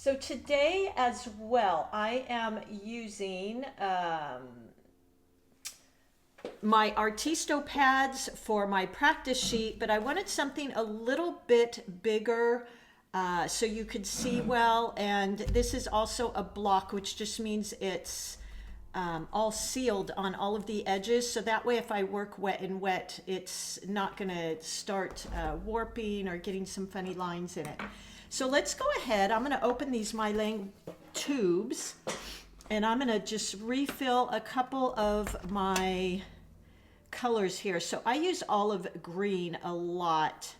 So today as well, I am using my Artisto pads for my practice sheet, but I wanted something a little bit bigger so you could see well. And this is also a block, which just means it's all sealed on all of the edges. So that way, if I work wet and wet, it's not gonna start warping or getting some funny lines in it. So let's go ahead. I'm gonna open these MeiLang tubes and I'm gonna just refill a couple of my colors here. So I use olive green a lot.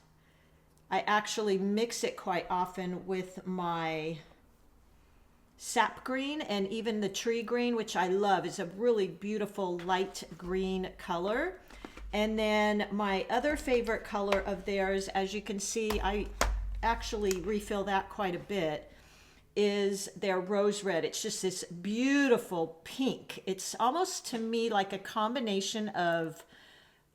I actually mix it quite often with my sap green and even the tree green, which I love. Is a really beautiful light green color. And then my other favorite color of theirs, as you can see, I actually refill that quite a bit, is their rose red. It's just this beautiful pink. It's almost to me like a combination of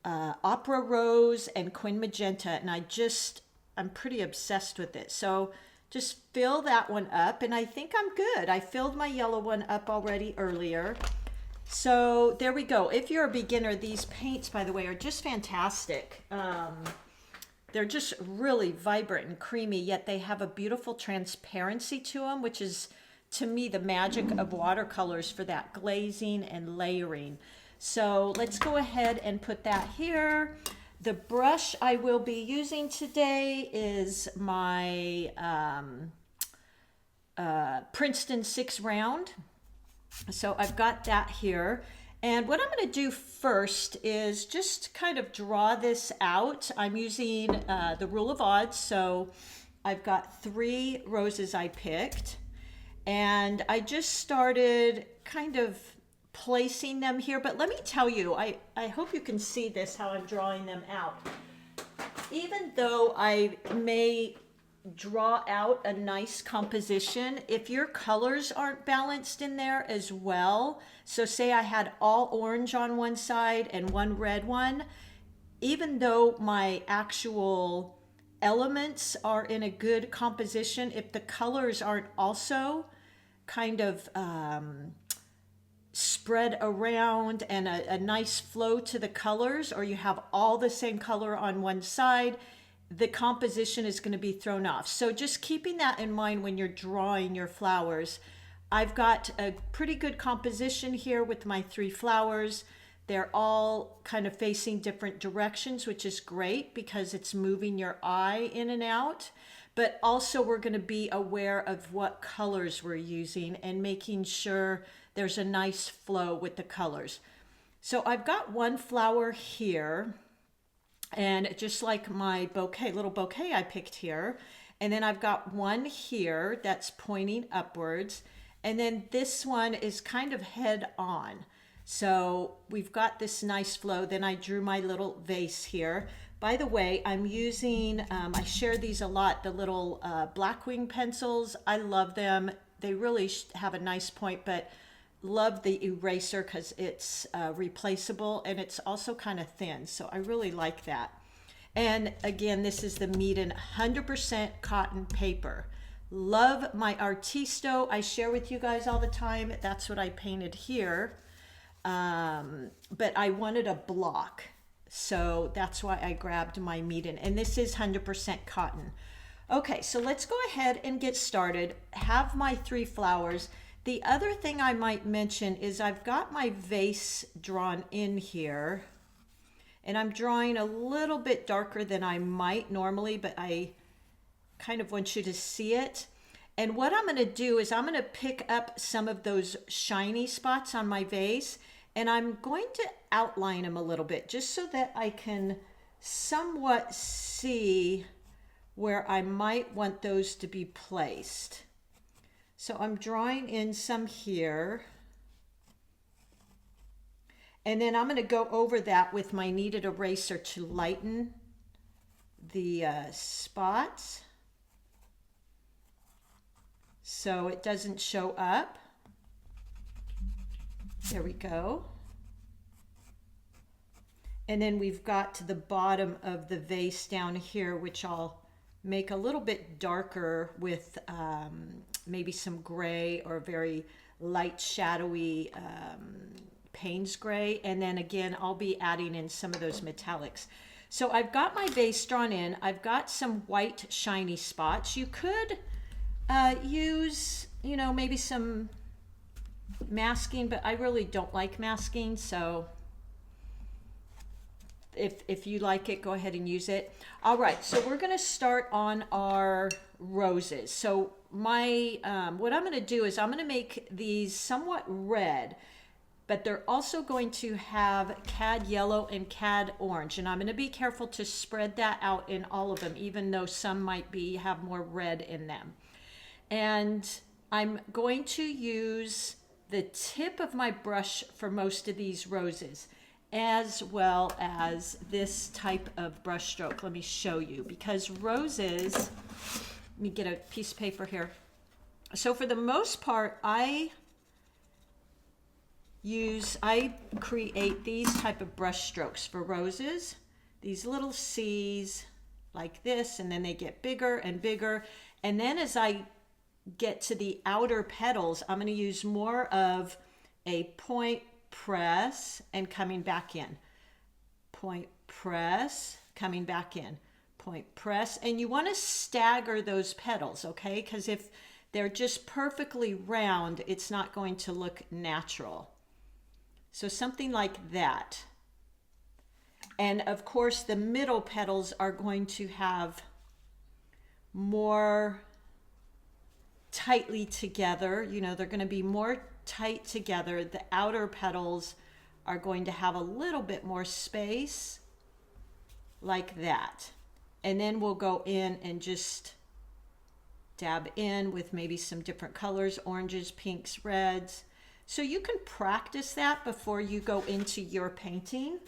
opera rose and quin magenta, and I'm pretty obsessed with it. So just fill that one up, and I think I'm good. I filled my yellow one up already earlier. So there we go. If you're a beginner, these paints, by the way, are just fantastic. They're just really vibrant and creamy, yet they have a beautiful transparency to them, which is, to me, the magic of watercolors for that glazing and layering. So let's go ahead and put that here. The brush I will be using today is my Princeton 6 round. So I've got that here. And what I'm going to do first is just kind of draw this out. I'm using the rule of odds. So I've got 3 roses I picked. And I just started kind of placing them here. But let me tell you, I hope you can see this, how I'm drawing them out. Even though I may draw out a nice composition, if your colors aren't balanced in there as well, so say I had all orange on one side and one red one, even though my actual elements are in a good composition, if the colors aren't also kind of spread around and a nice flow to the colors, or you have all the same color on one side, the composition is going to be thrown off. So just keeping that in mind when you're drawing your flowers. I've got a pretty good composition here with my 3 flowers. They're all kind of facing different directions, which is great because it's moving your eye in and out. But also we're going to be aware of what colors we're using and making sure there's a nice flow with the colors. So I've got one flower here, and just like my bouquet, little bouquet I picked here. And then I've got one here that's pointing upwards. And then this one is kind of head on. So we've got this nice flow. Then I drew my little vase here. By the way, I'm using, I share these a lot, the little Blackwing pencils. I love them. They really have a nice point, but love the eraser because it's replaceable and it's also kind of thin. So I really like that. And again, this is the Meeden 100% cotton paper. Love my Artisto. I share with you guys all the time. That's what I painted here. But I wanted a block. So that's why I grabbed my Meeden. And this is 100% cotton. Okay, so let's go ahead and get started. Have my 3 flowers. The other thing I might mention is I've got my vase drawn in here. And I'm drawing a little bit darker than I might normally, but I kind of want you to see it. And what I'm going to do is I'm going to pick up some of those shiny spots on my vase, and I'm going to outline them a little bit just so that I can somewhat see where I might want those to be placed. So I'm drawing in some here. And then I'm going to go over that with my kneaded eraser to lighten the spots so it doesn't show up. There we go. And then we've got to the bottom of the vase down here, which I'll make a little bit darker with maybe some gray or very light shadowy Payne's gray. And then again, I'll be adding in some of those metallics. So I've got my base drawn in. I've got some white shiny spots. You could use, you know, maybe some masking, but I really don't like masking. So if you like it, go ahead and use it. All right, so we're going to start on our roses. So my what I'm going to do is I'm going to make these somewhat red, but they're also going to have cad yellow and cad orange, and I'm going to be careful to spread that out in all of them, even though some might have more red in them. And I'm going to use the tip of my brush for most of these roses, as well as this type of brush stroke. Let me show you, because roses, let me get a piece of paper here. So for the most part, I create these type of brush strokes for roses, these little C's like this, and then they get bigger and bigger. And then as I get to the outer petals, I'm going to use more of a point press and coming back in, point press, coming back in, point press. And you want to stagger those petals, okay? Because if they're just perfectly round, it's not going to look natural. So something like that. And of course, the middle petals are going to have more tightly together. You know, they're going to be more tight together. The outer petals are going to have a little bit more space, like that. And then we'll go in and just dab in with maybe some different colors, oranges, pinks, reds. So you can practice that before you go into your painting.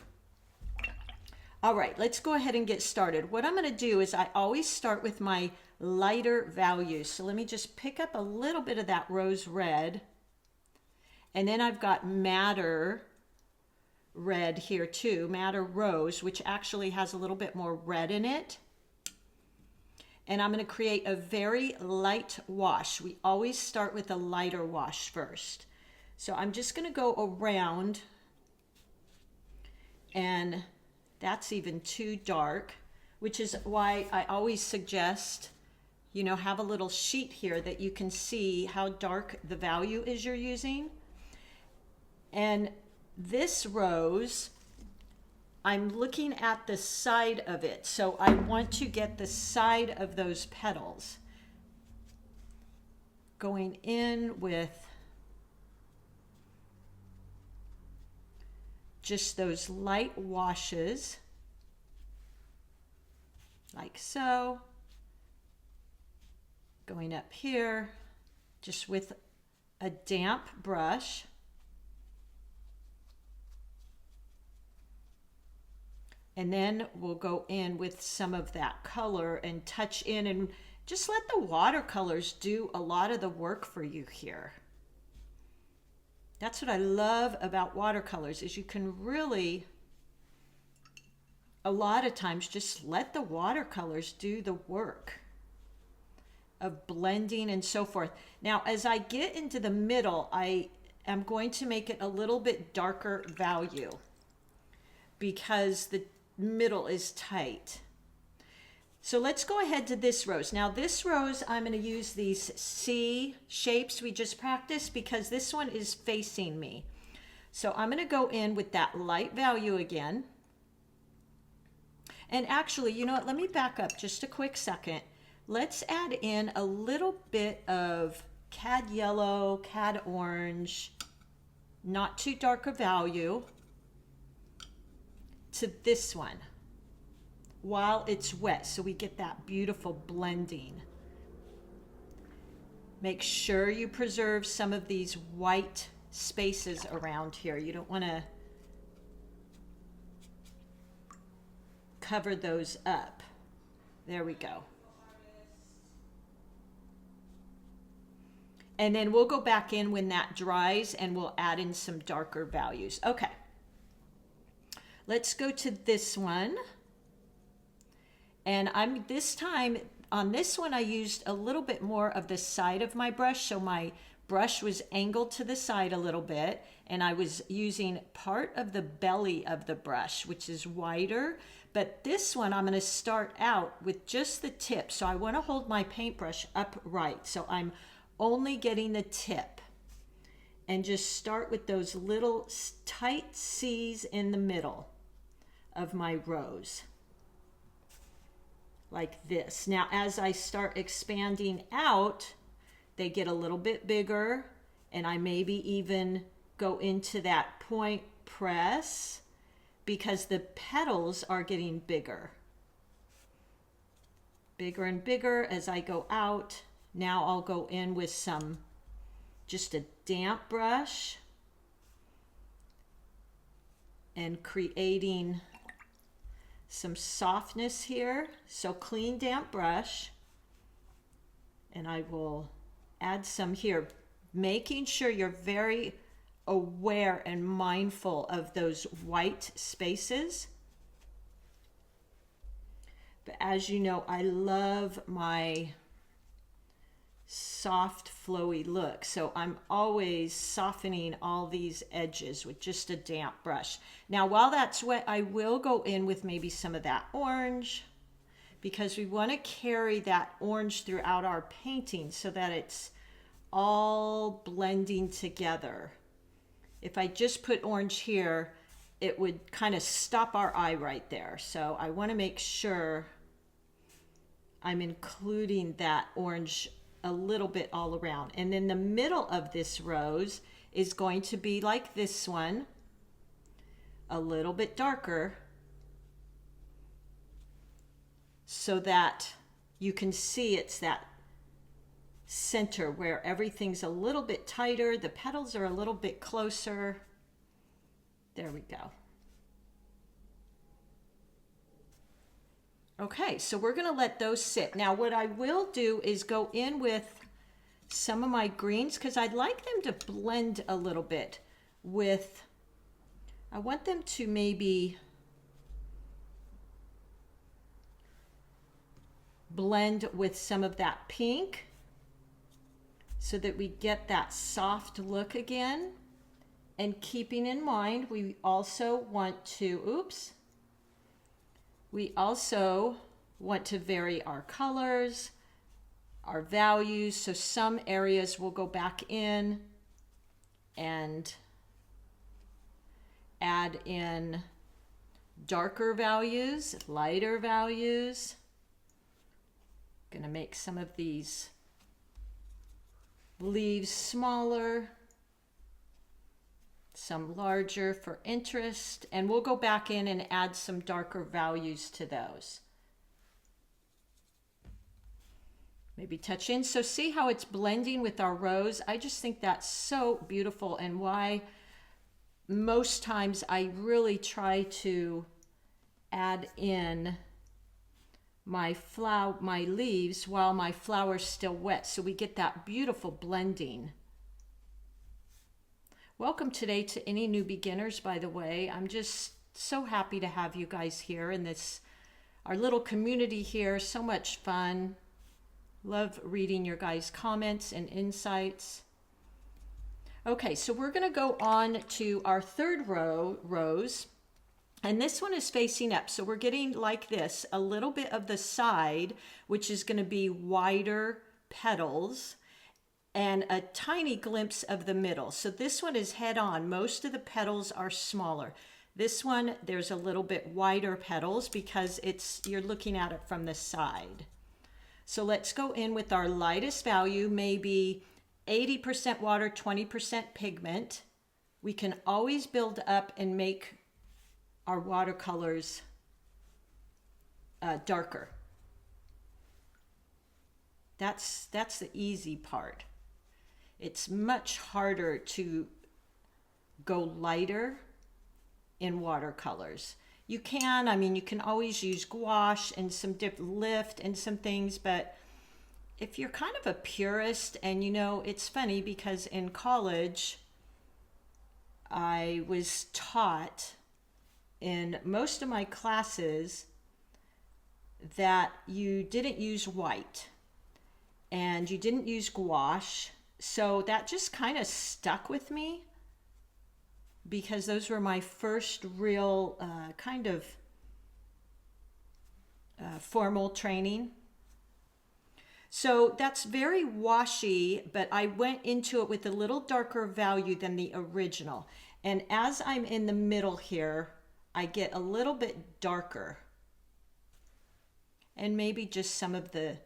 All right, let's go ahead and get started. What I'm going to do is I always start with my lighter values. So let me just pick up a little bit of that rose red. And then I've got madder red here too, madder rose, which actually has a little bit more red in it. And I'm going to create a very light wash. We always start with a lighter wash first. So I'm just going to go around, and that's even too dark, which is why I always suggest, you know, have a little sheet here that you can see how dark the value is you're using. And this rose, I'm looking at the side of it. So I want to get the side of those petals. Going in with just those light washes, like so. Going up here, just with a damp brush. And then we'll go in with some of that color and touch in, and just let the watercolors do a lot of the work for you here. That's what I love about watercolors, is you can really, a lot of times, just let the watercolors do the work of blending and so forth. Now, as I get into the middle, I am going to make it a little bit darker value because the middle is tight. So let's go ahead to this rose. Now this rose, I'm going to use these C shapes we just practiced because this one is facing me. So I'm going to go in with that light value again. And actually, you know what, let me back up just a quick second. Let's add in a little bit of cad yellow, cad orange, not too dark a value, to this one while it's wet, so we get that beautiful blending. Make sure you preserve some of these white spaces around here. You don't want to cover those up. There we go. And then we'll go back in when that dries and we'll add in some darker values. Okay. Let's go to this one. And this time on this one I used a little bit more of the side of my brush, so my brush was angled to the side a little bit, and I was using part of the belly of the brush, which is wider. But this one I'm going to start out with just the tip, so I want to hold my paintbrush upright, so I'm only getting the tip, and just start with those little tight C's in the middle of my rose, like this. Now as I start expanding out, they get a little bit bigger, and I maybe even go into that point press because the petals are getting bigger and bigger as I go out. Now I'll go in with just a damp brush and creating some softness here. So clean, damp brush, and I will add some here, making sure you're very aware and mindful of those white spaces. But as you know, I love my soft, flowy look, so I'm always softening all these edges with just a damp brush. Now while that's wet, I will go in with maybe some of that orange, because we want to carry that orange throughout our painting so that it's all blending together. If I just put orange here, it would kind of stop our eye right there. So I want to make sure I'm including that orange a little bit all around. And then the middle of this rose is going to be like this one, a little bit darker, so that you can see it's that center where everything's a little bit tighter, the petals are a little bit closer. There we go. Okay, so we're going to let those sit. Now what I will do is go in with some of my greens, because I'd like them to blend a little bit with, I want them to maybe blend with some of that pink so that we get that soft look again. And keeping in mind, we also want to, we also want to vary our colors, our values. So some areas we'll go back in and add in darker values, lighter values. Gonna make some of these leaves smaller, some larger for interest, and we'll go back in and add some darker values to those. Maybe touch in. So see how it's blending with our rose? I just think that's so beautiful, and why most times I really try to add in my leaves while my flower's still wet, so we get that beautiful blending. Welcome today to any new beginners, by the way. I'm just so happy to have you guys here in this, our little community here. So much fun. Love reading your guys' comments and insights. Okay, so we're going to go on to our third rose. And this one is facing up. So we're getting like this, a little bit of the side, which is going to be wider petals, and a tiny glimpse of the middle. So this one is head on. Most of the petals are smaller. This one, there's a little bit wider petals because you're looking at it from the side. So let's go in with our lightest value, maybe 80% water, 20% pigment. We can always build up and make our watercolors darker. That's the easy part. It's much harder to go lighter in watercolors. You can, you can always use gouache and some lift and some things, but if you're kind of a purist, and it's funny because in college I was taught in most of my classes that you didn't use white and you didn't use gouache. So that just kind of stuck with me because those were my first real kind of formal training. So that's very washy, but I went into it with a little darker value than the original. And as I'm in the middle here, I get a little bit darker. And maybe just some of the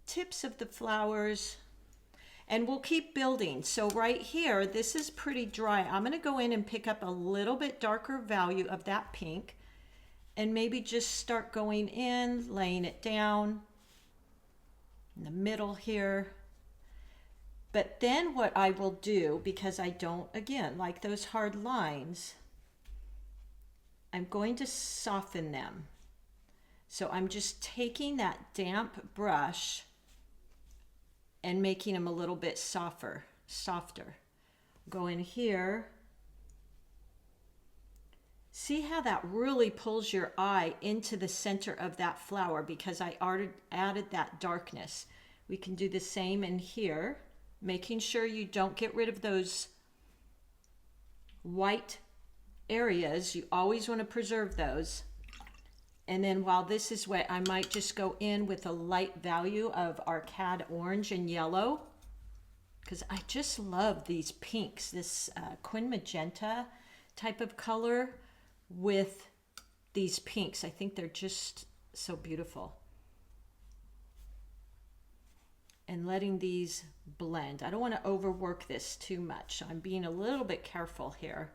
tips of the flowers. And we'll keep building. So right here, this is pretty dry. I'm going to go in and pick up a little bit darker value of that pink and maybe just start going in, laying it down in the middle here. But then what I will do, because I don't, again, like those hard lines, I'm going to soften them. So I'm just taking that damp brush and making them a little bit softer. Go in here. See how that really pulls your eye into the center of that flower because I added that darkness. We can do the same in here, making sure you don't get rid of those white areas. You always want to preserve those. And then while this is wet, I might just go in with a light value of Arcad orange and yellow because I just love these pinks, this Quin magenta type of color with these pinks. I think they're just so beautiful. And letting these blend. I don't want to overwork this too much. I'm being a little bit careful here.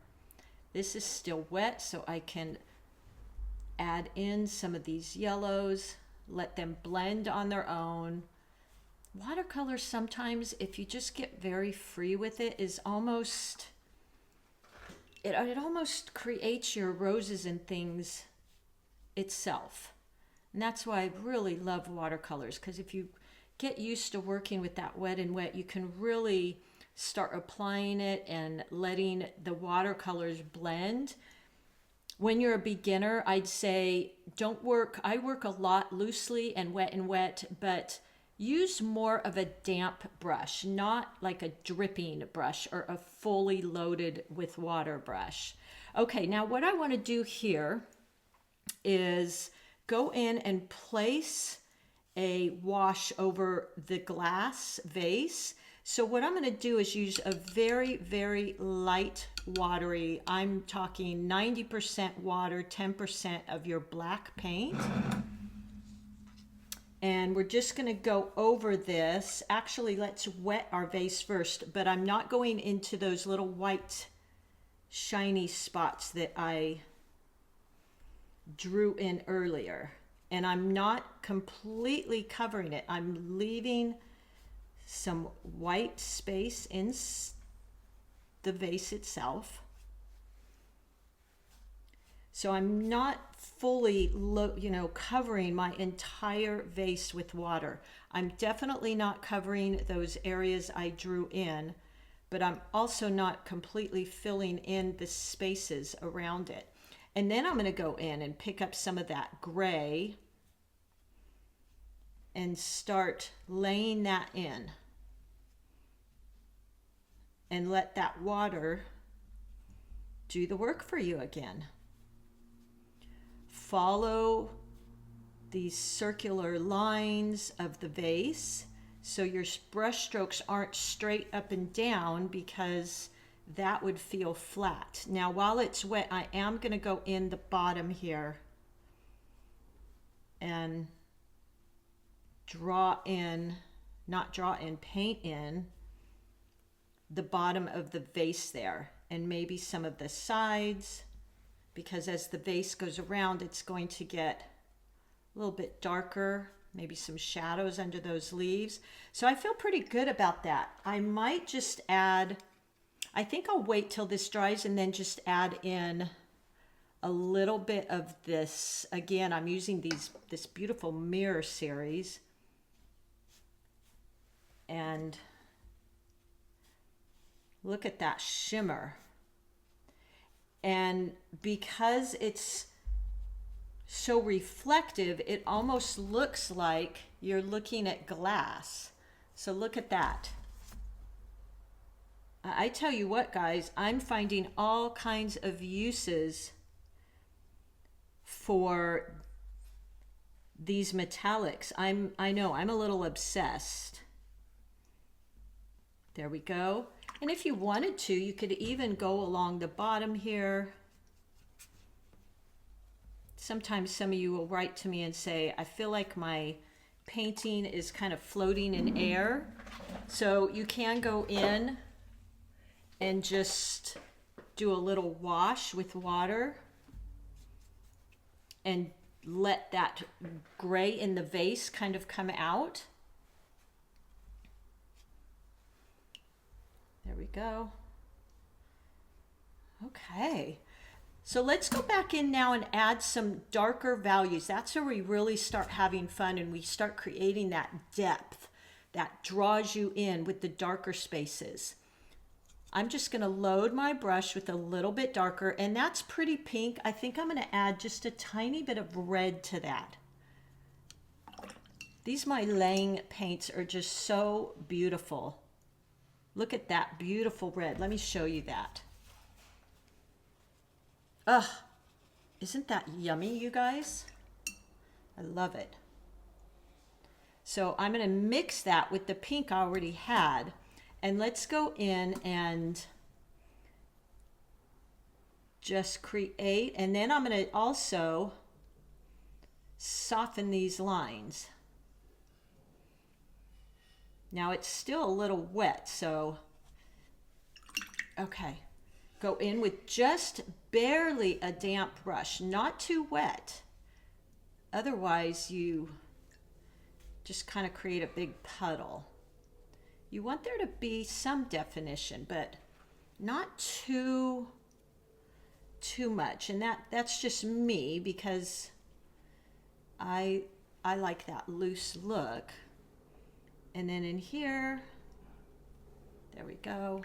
This is still wet, so I can add in some of these yellows, let them blend on their own. Watercolor sometimes, if you just get very free with it, is almost, it almost creates your roses and things itself. And that's why I really love watercolors, because if you get used to working with that wet and wet, you can really start applying it and letting the watercolors blend. When you're a beginner, I'd say I work a lot loosely and wet, but use more of a damp brush, not like a dripping brush or a fully loaded with water brush. Okay, now what I want to do here is go in and place a wash over the glass vase. So what I'm going to do is use a very, very light watery, I'm talking 90% water, 10% of your black paint. And we're just going to go over this. Actually, let's wet our vase first, but I'm not going into those little white shiny spots that I drew in earlier. And I'm not completely covering it. I'm leaving some white space in the vase itself. So I'm not fully, covering my entire vase with water. I'm definitely not covering those areas I drew in, but I'm also not completely filling in the spaces around it. And then I'm going to go in and pick up some of that gray and start laying that in. And let that water do the work for you again. Follow these circular lines of the vase so your brush strokes aren't straight up and down because that would feel flat. Now while it's wet, I am going to go in the bottom here and paint in the bottom of the vase there and maybe some of the sides, because as the vase goes around, it's going to get a little bit darker, maybe some shadows under those leaves. So I feel pretty good about that. I might just add, I think I'll wait till this dries and then just add in a little bit of this. Again, I'm using this beautiful mirror series. And look at that shimmer. And because it's so reflective, it almost looks like you're looking at glass. So look at that. I tell you what, guys, I'm finding all kinds of uses for these metallics. I know, I'm a little obsessed. There we go. And if you wanted to, you could even go along the bottom here. Sometimes some of you will write to me and say, I feel like my painting is kind of floating in air. So you can go in and just do a little wash with water and let that gray in the vase kind of come out. There we go. Okay. So let's go back in now and add some darker values. That's where we really start having fun and we start creating that depth that draws you in with the darker spaces. I'm just going to load my brush with a little bit darker, and that's pretty pink. I think I'm going to add just a tiny bit of red to that. These MeiLang paints are just so beautiful. Look at that beautiful red. Let me show you that. Ugh, isn't that yummy, you guys? I love it. So I'm going to mix that with the pink I already had. And let's go in and just create. And then I'm going to also soften these lines. Now it's still a little wet, so, okay. Go in with just barely a damp brush, not too wet. Otherwise, you just kind of create a big puddle. You want there to be some definition, but not too much. And that's just me because I like that loose look. And then in here, there we go.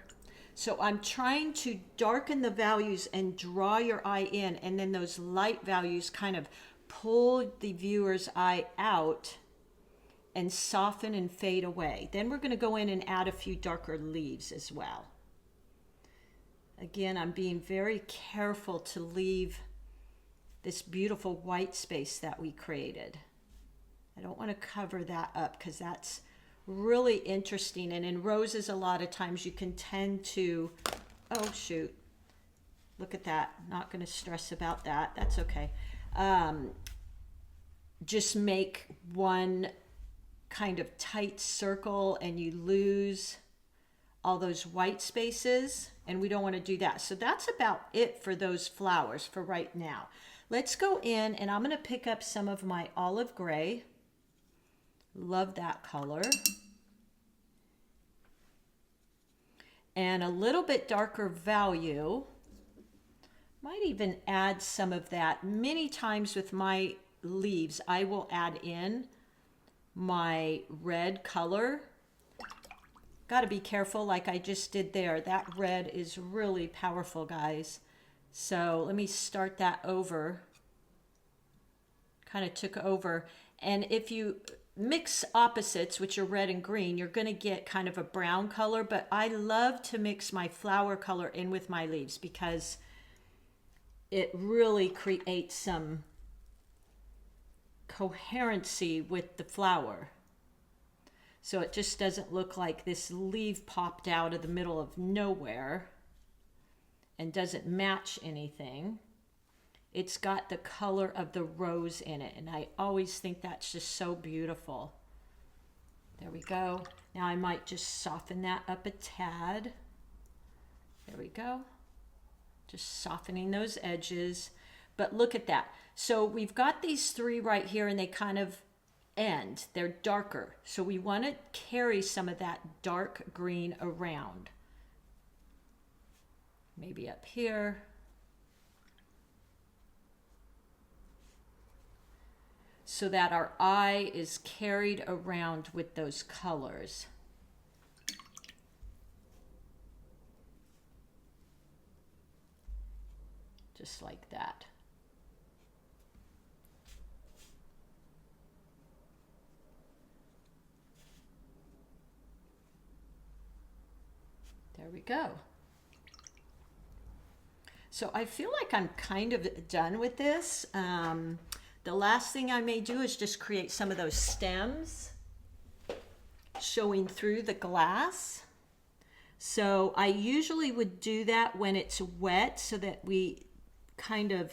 So I'm trying to darken the values and draw your eye in, and then those light values kind of pull the viewer's eye out and soften and fade away. Then we're going to go in and add a few darker leaves as well. Again, I'm being very careful to leave this beautiful white space that we created. I don't want to cover that up because that's really interesting. And in roses, a lot of times you can tend to, oh shoot, look at that. Not going to stress about that. That's okay. Just make one kind of tight circle and you lose all those white spaces, and we don't want to do that. So that's about it for those flowers for right now. Let's go in and I'm going to pick up some of my olive gray. Love that color. And a little bit darker value. Might even add some of that. Many times with my leaves, I will add in my red color. Got to be careful like I just did there. That red is really powerful, guys. So let me start that over. Kind of took over. And if you mix opposites, which are red and green, you're going to get kind of a brown color. But I love to mix my flower color in with my leaves because it really creates some coherency with the flower. So it just doesn't look like this leaf popped out of the middle of nowhere and doesn't match anything. It's got the color of the rose in it, and I always think that's just so beautiful. There we go. Now I might just soften that up a tad. There we go. Just softening those edges. But look at that. So we've got these three right here, and they kind of end. They're darker. So we want to carry some of that dark green around. Maybe up here. So that our eye is carried around with those colors. Just like that. There we go. So I feel like I'm kind of done with this. The last thing I may do is just create some of those stems showing through the glass. So I usually would do that when it's wet so that we kind of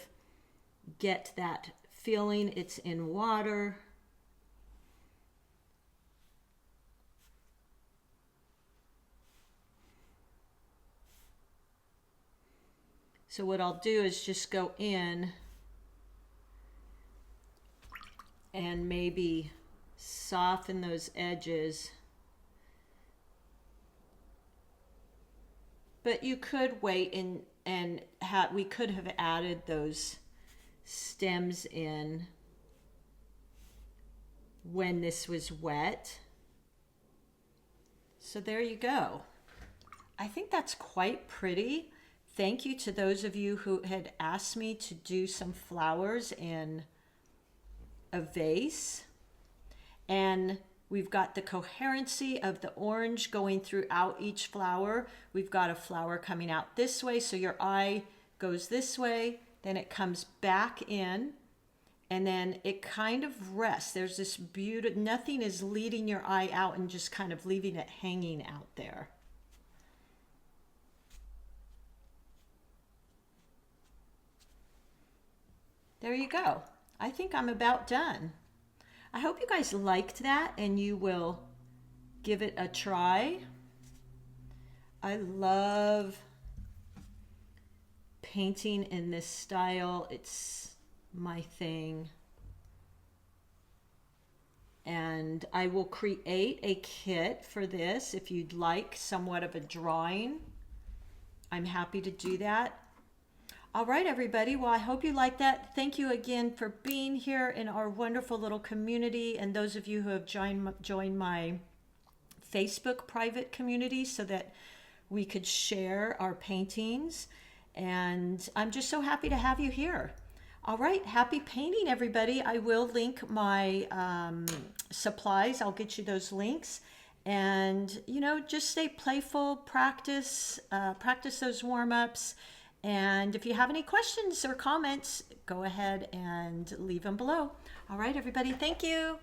get that feeling it's in water. So what I'll do is just go in and maybe soften those edges. But you could wait and we could have added those stems in when this was wet. So there you go. I think that's quite pretty. Thank you to those of you who had asked me to do some flowers in a vase. And we've got the coherency of the orange going throughout each flower. We've got a flower coming out this way, so your eye goes this way, then it comes back in, and then it kind of rests. There's this beauty, nothing is leading your eye out and just kind of leaving it hanging out there. There you go. I think I'm about done. I hope you guys liked that and you will give it a try. I love painting in this style. It's my thing. And I will create a kit for this if you'd like somewhat of a drawing. I'm happy to do that. All right, everybody. Well, I hope you like that. Thank you again for being here in our wonderful little community, and those of you who have joined my Facebook private community so that we could share our paintings. And I'm just so happy to have you here. All right, happy painting, everybody. I will link my supplies. I'll get you those links. And, you know, just stay playful, practice those warm-ups. And if you have any questions or comments, go ahead and leave them below. All right, everybody, thank you.